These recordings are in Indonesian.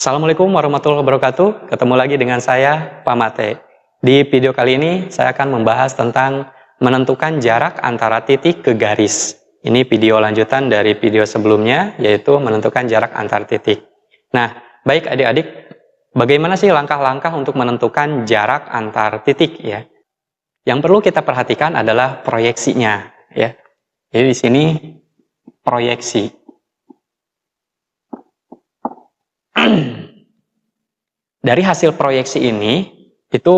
Assalamualaikum warahmatullahi wabarakatuh. Ketemu lagi dengan saya, Pak Mate. Di video kali ini, saya akan membahas tentang menentukan jarak antara titik ke garis. Ini video lanjutan dari video sebelumnya, yaitu menentukan jarak antar titik. Nah, baik adik-adik, bagaimana sih langkah-langkah untuk menentukan jarak antar titik ya? Yang perlu kita perhatikan adalah proyeksinya ya. Jadi di sini proyeksi. Dari hasil proyeksi ini itu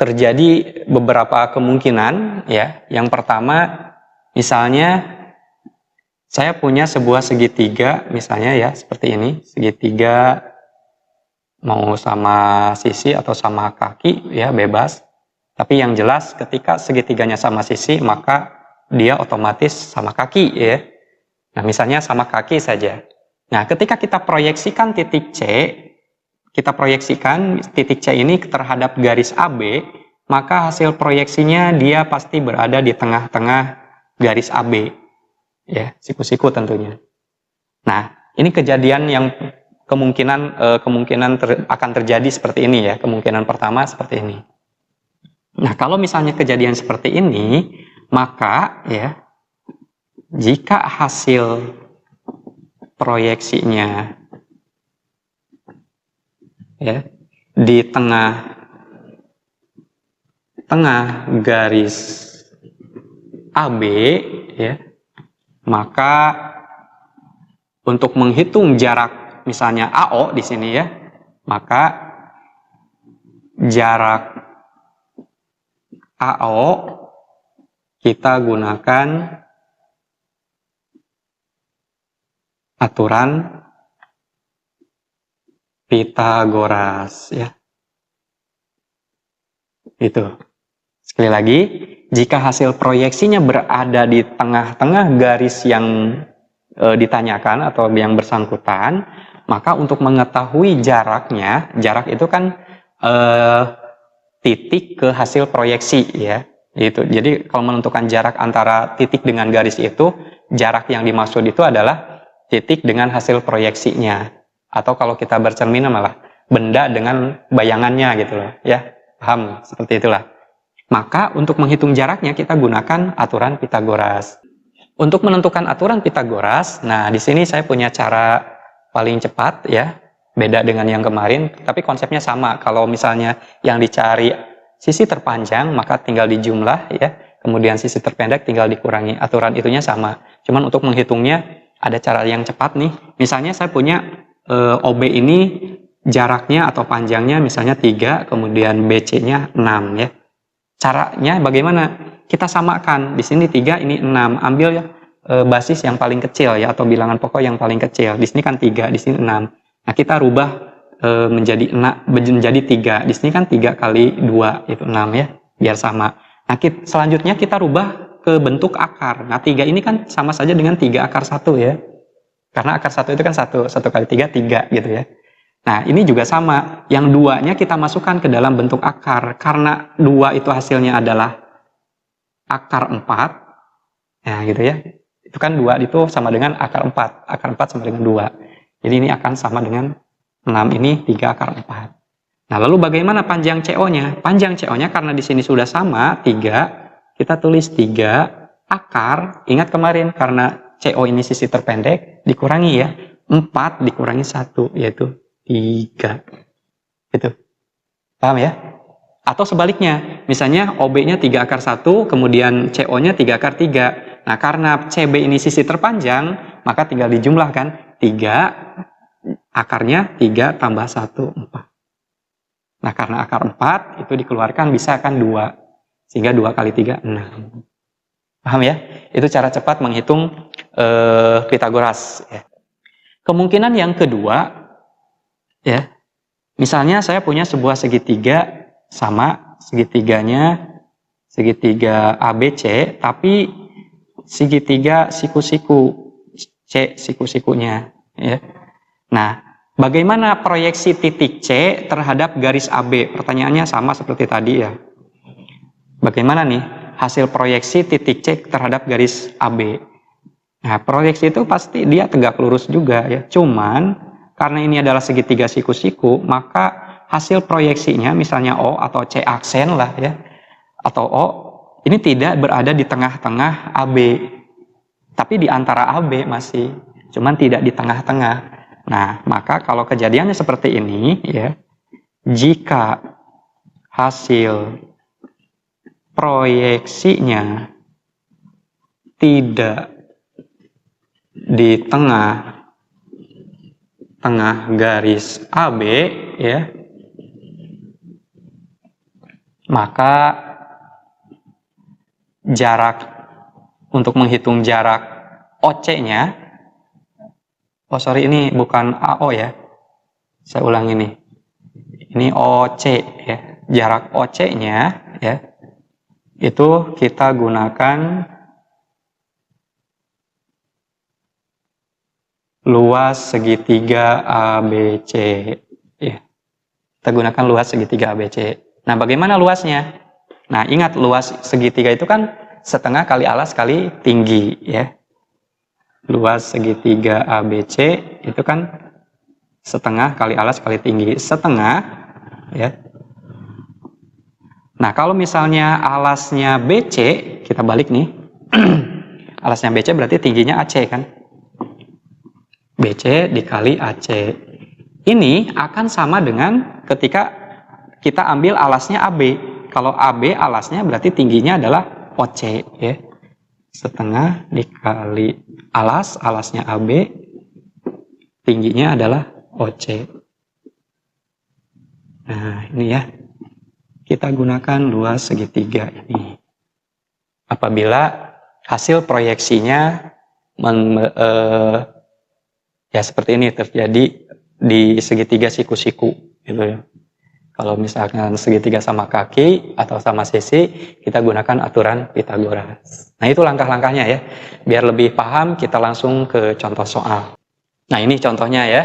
terjadi beberapa kemungkinan ya. Yang pertama, misalnya saya punya sebuah segitiga misalnya ya, seperti ini, segitiga mau sama sisi atau sama kaki ya, bebas. Tapi yang jelas ketika segitiganya sama sisi, maka dia otomatis sama kaki ya. Nah, misalnya sama kaki saja. Nah, ketika kita proyeksikan titik C, kita proyeksikan titik C ini terhadap garis AB, maka hasil proyeksinya dia pasti berada di tengah-tengah garis AB. Ya, siku-siku tentunya. Nah, ini kejadian yang kemungkinan akan terjadi seperti ini ya. Kemungkinan pertama seperti ini. Nah, kalau misalnya kejadian seperti ini, maka ya, jika hasil proyeksinya ya di tengah garis AB ya, maka untuk menghitung jarak misalnya AO di sini ya, maka jarak AO kita gunakan aturan Pitagoras ya. Itu. Sekali lagi, jika hasil proyeksinya berada di tengah-tengah garis yang ditanyakan atau yang bersangkutan, maka untuk mengetahui jaraknya, jarak itu kan titik ke hasil proyeksi ya. Itu. Jadi kalau menentukan jarak antara titik dengan garis itu, jarak yang dimaksud itu adalah titik dengan hasil proyeksinya, atau kalau kita bercermin malah benda dengan bayangannya gitu loh ya, paham seperti itulah. Maka untuk menghitung jaraknya kita gunakan aturan Pitagoras. Untuk menentukan aturan Pitagoras, nah di sini saya punya cara paling cepat ya, beda dengan yang kemarin, tapi konsepnya sama. Kalau misalnya yang dicari sisi terpanjang, maka tinggal dijumlah ya, kemudian sisi terpendek tinggal dikurangi. Aturan itunya sama, cuman untuk menghitungnya ada cara yang cepat nih. Misalnya saya punya OB ini jaraknya atau panjangnya misalnya 3, kemudian BC-nya 6 ya. Caranya bagaimana? Kita samakan. Di sini 3, ini 6. Ambil ya basis yang paling kecil ya, atau bilangan pokok yang paling kecil. Di sini kan 3, di sini 6. Nah, kita rubah menjadi 3. Di sini kan 3 kali 2 itu 6 ya, biar sama. Nah, selanjutnya kita rubah ke bentuk akar. Nah, 3 ini kan sama saja dengan 3 akar 1 ya. Karena akar 1 itu kan 1 kali 3, 3 gitu ya. Nah, ini juga sama. Yang 2-nya kita masukkan ke dalam bentuk akar. Karena 2 itu hasilnya adalah akar 4. Ya, gitu ya. Itu kan 2 itu sama dengan akar 4. Akar 4 sama dengan 2. Jadi ini akan sama dengan 6 ini 3 akar 4. Nah, lalu bagaimana panjang CO-nya? Panjang CO-nya karena di sini sudah sama 3. Kita tulis 3 akar, ingat kemarin karena CO ini sisi terpendek, dikurangi ya, 4 dikurangi 1, yaitu 3. Gitu. Paham ya? Atau sebaliknya, misalnya OB-nya 3 akar 1, kemudian CO-nya 3 akar 3. Nah, karena CB ini sisi terpanjang, maka tinggal dijumlahkan, 3, akarnya 3 tambah 1, 4. Nah, karena akar 4, itu dikeluarkan bisa kan 2. Sehingga 2 kali 3, 6. Paham ya? Itu cara cepat menghitung Pitagoras. Ya. Kemungkinan yang kedua, ya, misalnya saya punya sebuah segitiga sama, segitiga ABC, tapi segitiga siku-siku, C siku-sikunya. Ya. Nah, bagaimana proyeksi titik C terhadap garis AB? Pertanyaannya sama seperti tadi ya. Bagaimana nih hasil proyeksi titik C terhadap garis AB? Nah, proyeksi itu pasti dia tegak lurus juga ya. Cuman karena ini adalah segitiga siku-siku, maka hasil proyeksinya misalnya O atau C aksen lah ya, atau O, ini tidak berada di tengah-tengah AB, tapi di antara AB masih, cuman tidak di tengah-tengah. Nah, maka kalau kejadiannya seperti ini ya, jika hasil proyeksinya tidak di tengah garis AB ya, maka jarak untuk menghitung jarak OC-nya, oh sorry ini bukan AO ya, saya ulang ini OC ya, jarak OC-nya ya, itu kita gunakan luas segitiga ABC ya. Kita gunakan luas segitiga ABC. Nah, bagaimana luasnya? Nah, ingat luas segitiga itu kan setengah kali alas kali tinggi ya. Luas segitiga ABC itu kan setengah kali alas kali tinggi. Setengah ya. Nah, kalau misalnya alasnya BC, kita balik nih. Alasnya BC berarti tingginya AC kan? BC dikali AC. Ini akan sama dengan ketika kita ambil alasnya AB. Kalau AB alasnya berarti tingginya adalah OC ya. Setengah dikali alasnya AB, tingginya adalah OC. Nah, ini ya. Kita gunakan luas segitiga ini. Apabila hasil proyeksinya ya seperti ini terjadi di segitiga siku-siku gitu ya. Kalau misalkan segitiga sama kaki atau sama sisi, kita gunakan aturan Pythagoras. Nah, itu langkah-langkahnya ya. Biar lebih paham, kita langsung ke contoh soal. Nah, ini contohnya ya.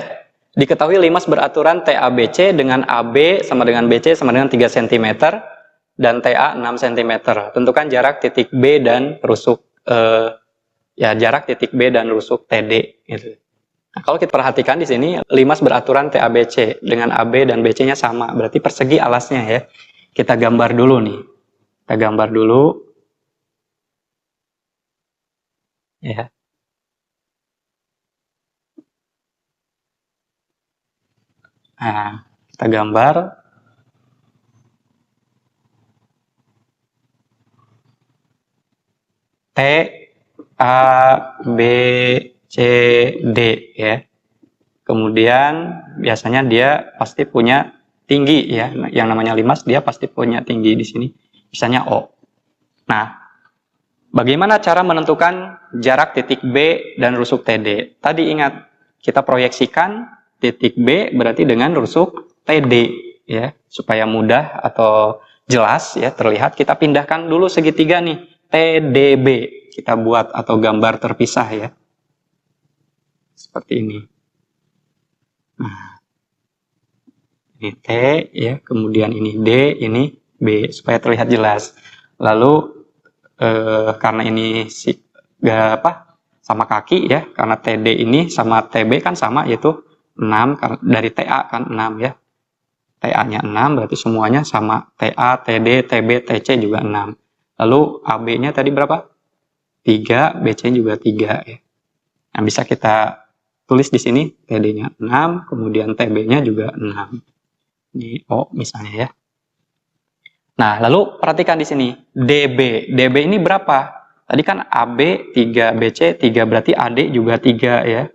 Diketahui limas beraturan TABC dengan AB sama dengan BC sama dengan 3 cm dan TA 6 cm. Tentukan jarak titik B dan rusuk jarak titik B dan rusuk TD gitu. Nah, kalau kita perhatikan di sini limas beraturan TABC dengan AB dan BC-nya sama, berarti persegi alasnya ya. Kita gambar dulu nih. Kita gambar dulu. Ya. Nah, kita gambar. T A B C D ya. Kemudian biasanya dia pasti punya tinggi ya. Yang namanya limas dia pasti punya tinggi di sini. Misalnya O. Nah, bagaimana cara menentukan jarak titik B dan rusuk TD? Tadi ingat kita proyeksikan titik B berarti dengan rusuk TD ya, supaya mudah atau jelas ya terlihat. Kita pindahkan dulu segitiga nih TDB, kita buat atau gambar terpisah ya. Seperti ini. Nah, ini T ya, kemudian ini D, ini B supaya terlihat jelas. Lalu karena ini sama kaki ya, karena TD ini sama TB kan sama yaitu 6 dari TA kan 6 ya. TA-nya 6 berarti semuanya sama, TA, TD, TB, TC juga 6. Lalu AB-nya tadi berapa? 3, BC juga 3 ya. Nah, bisa kita tulis di sini TD-nya 6, kemudian TB-nya juga 6. Ini O misalnya ya. Nah, lalu perhatikan di sini DB. DB ini berapa? Tadi kan AB 3, BC 3, berarti AD juga 3 ya.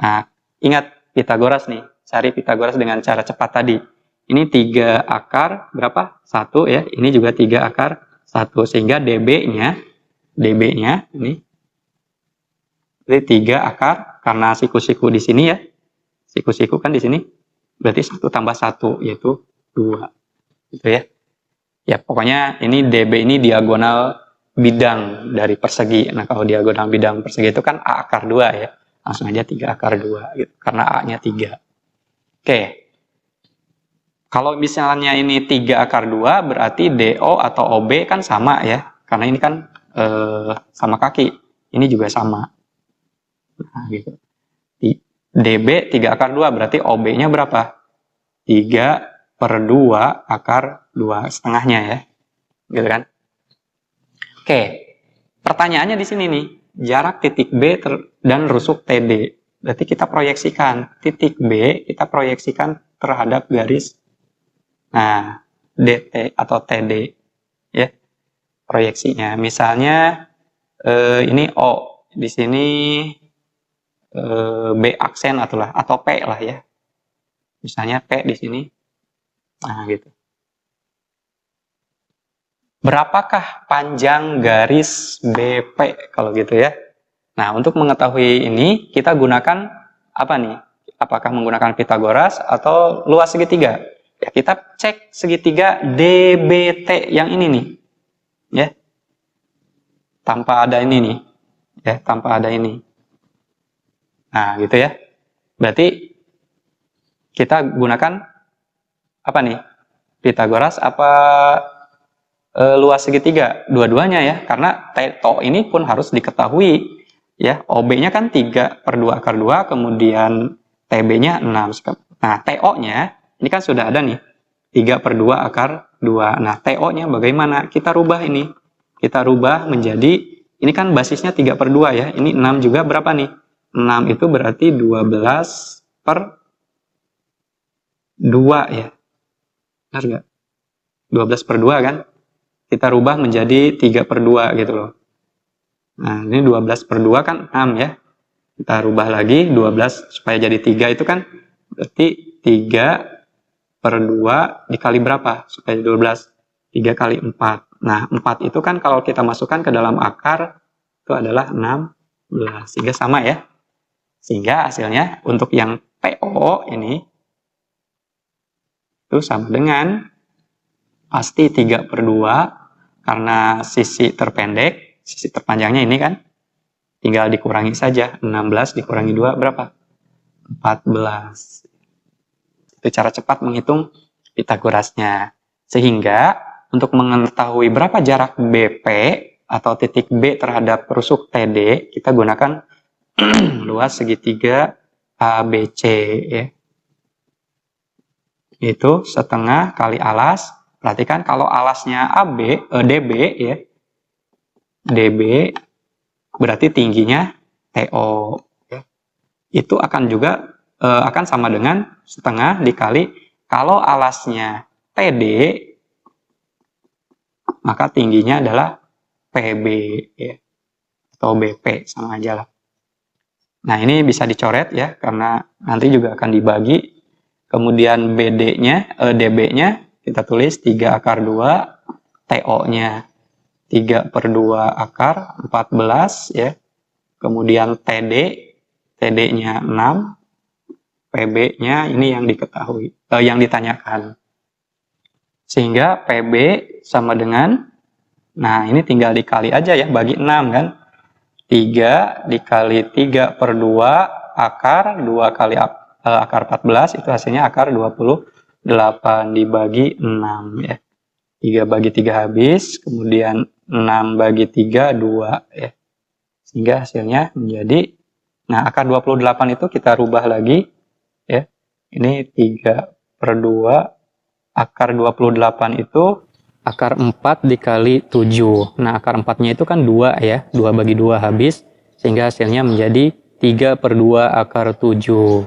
Nah, ingat Pythagoras nih. Cari Pythagoras dengan cara cepat tadi. Ini 3 akar berapa? 1 ya. Ini juga 3 akar 1, sehingga DB-nya ini jadi 3 akar, karena siku-siku di sini ya. Siku-siku kan di sini. Berarti 1 tambah 1 yaitu 2. Gitu ya. Ya, pokoknya ini DB ini diagonal bidang dari persegi. Nah, kalau diagonal bidang persegi itu kan A akar 2 ya. Langsung aja 3 akar 2 gitu. Karena A-nya 3. Oke. Kalau misalnya ini 3 akar 2 berarti DO atau OB kan sama ya. Karena ini kan sama kaki. Ini juga sama. Nah, gitu. DB 3 akar 2, berarti OB-nya berapa? 3/2 akar 2 setengahnya ya. Gitu kan? Oke, pertanyaannya di sini nih, jarak titik B dan rusuk TD. Berarti kita proyeksikan titik B, kita proyeksikan terhadap garis, nah, DT atau TD ya, proyeksinya. Misalnya ini O, di sini B aksen atau P lah ya. Misalnya P di sini. Nah, gitu. Berapakah panjang garis BP kalau gitu ya? Nah, untuk mengetahui ini kita gunakan apa nih? Apakah menggunakan Pitagoras atau luas segitiga? Ya, kita cek segitiga DBT yang ini nih. Ya. Tanpa ada ini nih. Ya, tanpa ada ini. Nah, gitu ya. Berarti kita gunakan apa nih? Pitagoras apa luas segitiga? Dua-duanya ya, karena TO ini pun harus diketahui ya. OB-nya kan 3/2 akar 2, kemudian TB-nya 6. Nah, TO-nya ini kan sudah ada nih, 3/2 akar 2. Nah, TO-nya bagaimana? Kita rubah ini. Kita rubah menjadi, ini kan basisnya 3/2 ya. Ini 6 juga berapa nih? 6 itu berarti 12/2 ya. Benar nggak? 12/2 kan? Kita rubah menjadi 3/2 gitu loh. Nah, ini 12/2 kan 6 ya. Kita rubah lagi 12 supaya jadi 3 itu kan berarti 3/2 dikali berapa supaya 12? 3 kali 4. Nah, 4 itu kan kalau kita masukkan ke dalam akar itu adalah 16. Sehingga sama ya. Sehingga hasilnya untuk yang TO ini itu sama dengan pasti 3/2 karena sisi terpendek, sisi terpanjangnya ini kan tinggal dikurangi saja. 16 dikurangi 2 berapa? 14. Itu cara cepat menghitung Pitagorasnya. Sehingga untuk mengetahui berapa jarak BP atau titik B terhadap rusuk TD, kita gunakan luas segitiga ABC ya. Itu setengah kali alas. Perhatikan kalau alasnya DB ya. DB berarti tingginya TO ya. Itu akan juga akan sama dengan setengah dikali kalau alasnya TD maka tingginya adalah PB ya. Atau BP sama aja lah. Nah, ini bisa dicoret ya karena nanti juga akan dibagi. Kemudian DB-nya kita tulis 3 akar 2, TO-nya 3/2 akar 14 ya. Kemudian TD-nya 6, PB-nya ini yang diketahui, yang ditanyakan. Sehingga PB sama dengan, nah ini tinggal dikali aja ya, bagi 6 kan. 3 dikali 3/2 akar 2 kali akar 14 itu hasilnya akar 28 dibagi 6 ya. 3 bagi 3 habis, kemudian 6 bagi 3 2 ya. Sehingga hasilnya menjadi, nah akar 28 itu kita rubah lagi ya. Ini 3/2 akar 28 itu akar 4 dikali 7. Nah, akar 4-nya itu kan 2 ya. 2 bagi 2 habis. Sehingga hasilnya menjadi 3/2 akar 7.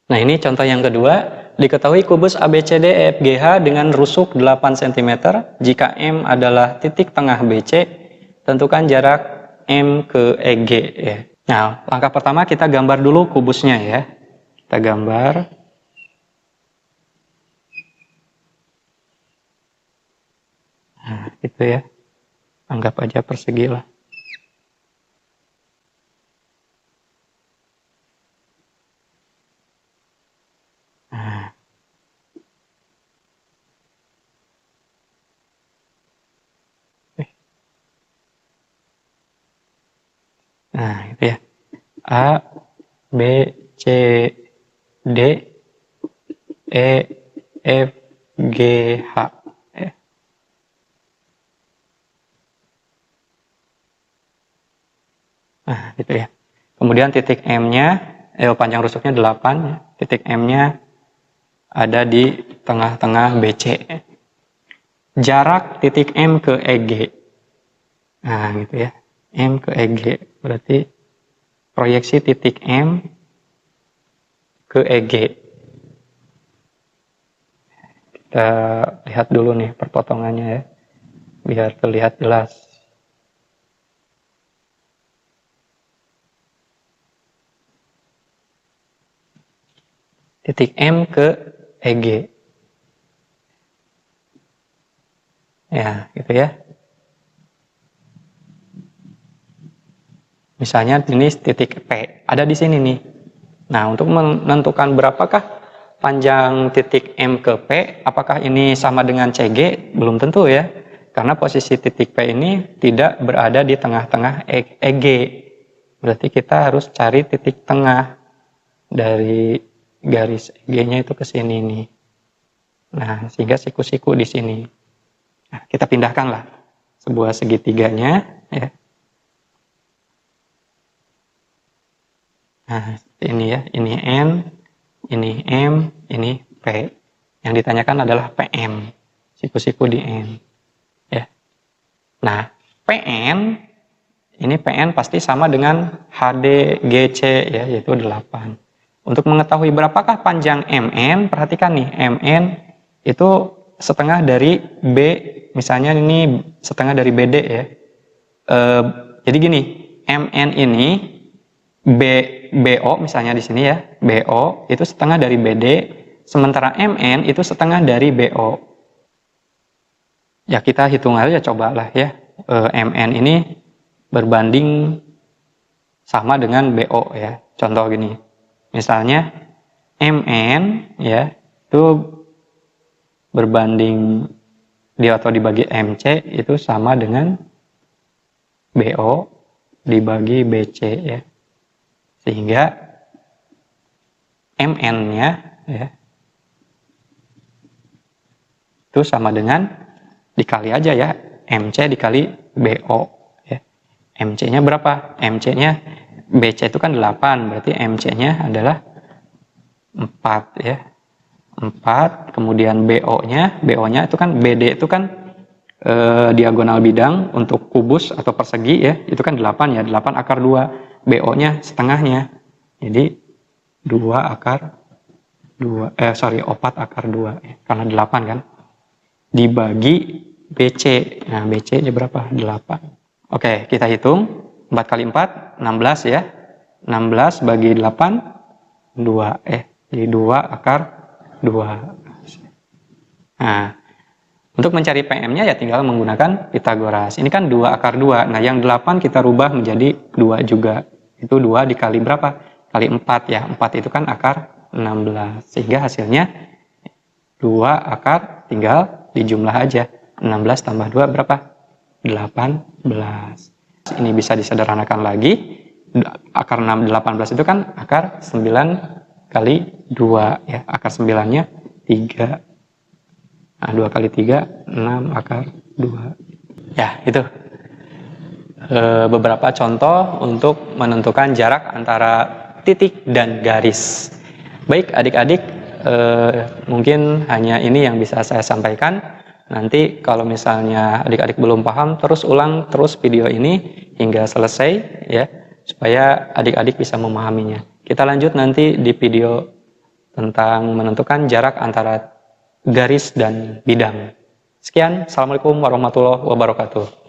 Nah, ini contoh yang kedua. Diketahui kubus ABCDEFGH dengan rusuk 8 cm. Jika M adalah titik tengah BC, tentukan jarak M ke EG. Ya. Nah, langkah pertama kita gambar dulu kubusnya ya. Kita gambar. Nah, gitu ya. Anggap aja persegi lah. Nah. Nah, itu ya. A, B, C, D, E, F, G, H. Ya. Nah, gitu ya. Kemudian titik M-nya panjang rusuknya 8 ya. Titik M-nya ada di tengah-tengah BC. Jarak titik M ke EG. Nah, gitu ya. M ke EG. Berarti proyeksi titik M ke EG. Kita lihat dulu nih perpotongannya ya, biar terlihat jelas. Titik M ke EG. Ya, gitu ya. Misalnya ini titik P, ada di sini nih. Nah, untuk menentukan berapakah panjang titik M ke P, apakah ini sama dengan CG? Belum tentu ya, karena posisi titik P ini tidak berada di tengah-tengah EG. Berarti kita harus cari titik tengah dari garis EG-nya itu ke sini nih. Nah, sehingga siku-siku di sini. Nah, kita pindahkanlah sebuah segitiganya ya. Nah, ini ya, ini N, ini M, ini P. Yang ditanyakan adalah PM, siku-siku di N. Ya. Nah, PN, ini PN pasti sama dengan HD, GC, ya, yaitu 8. Untuk mengetahui berapakah panjang MN, perhatikan nih, MN itu setengah dari B, misalnya ini setengah dari BD ya. Jadi gini, MN ini BO misalnya di sini ya, BO itu setengah dari BD, sementara MN itu setengah dari BO. Ya kita hitung aja, cobalah ya, MN ini berbanding sama dengan BO ya. Contoh gini, misalnya MN ya itu berbanding atau dibagi MC itu sama dengan BO dibagi BC ya. Sehingga MN-nya ya, itu sama dengan dikali aja ya, MC dikali BO ya. MC-nya berapa? MC-nya BC itu kan 8, berarti MC-nya adalah 4 ya. 4, kemudian BO-nya itu kan BD itu kan diagonal bidang untuk kubus atau persegi ya, itu kan 8 ya, 8 akar 2. BO-nya setengahnya, jadi 4 akar 2 ya, karena 8 kan, dibagi BC. Nah, BC-nya berapa? 8. Oke, kita hitung 4 kali 4, 16 ya, 16 bagi 8, 2 jadi 2 akar 2. Nah, untuk mencari PM-nya ya tinggal menggunakan Pitagoras. Ini kan 2 akar 2. Nah, yang 8 kita rubah menjadi 2 juga. Itu 2 dikali berapa? Kali 4 ya. 4 itu kan akar 16. Sehingga hasilnya 2 akar tinggal dijumlah aja. 16 tambah 2 berapa? 18. Ini bisa disederhanakan lagi. Akar 18 itu kan akar 9 kali 2 ya. Akar 9-nya 3. Nah, 2 kali 3, 6 akar 2. Ya, itu beberapa contoh untuk menentukan jarak antara titik dan garis. Baik adik-adik, mungkin hanya ini yang bisa saya sampaikan. Nanti kalau misalnya adik-adik belum paham, terus ulang terus video ini hingga selesai ya, supaya adik-adik bisa memahaminya. Kita lanjut nanti di video tentang menentukan jarak antara garis dan bidang. Sekian, Assalamualaikum warahmatullahi wabarakatuh.